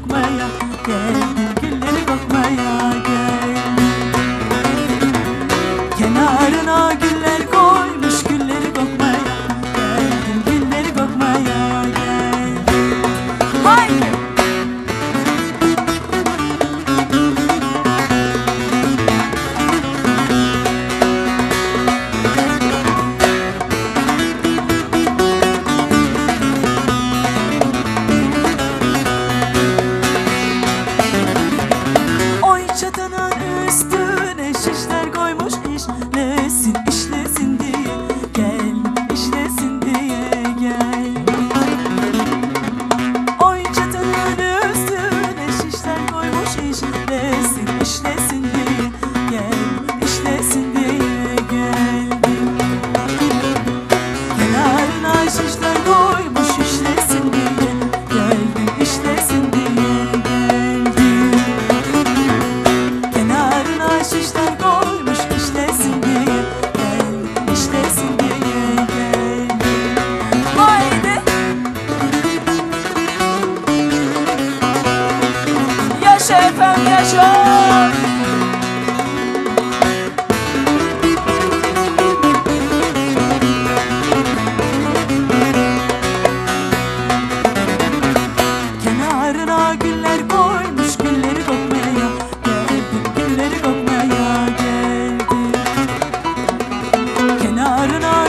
kokmaya geldim, gülleri kokmaya geldim. Kenarına güller koymuş, gülleri kokmaya geldim, gülleri kokmaya geldim. Haydi! Çatının üstüne şişler koymuş, işlesin işlesin diye gel, işlesin diye gel. Oy çatının üstüne şişler koymuş, işlesin işlesin diye gel, işlesin diye geldim. Kenarına şişler koymuş, işlesin diye geldim, işlesin diye geldim. Şişler koymuş, işlesin diye gel, işlesin diye geldim. Haydi! Yaşa efendim, yaşa! Kenarına güller koymuş, gülleri kokmaya geldim, gülleri kokmaya. Kenarına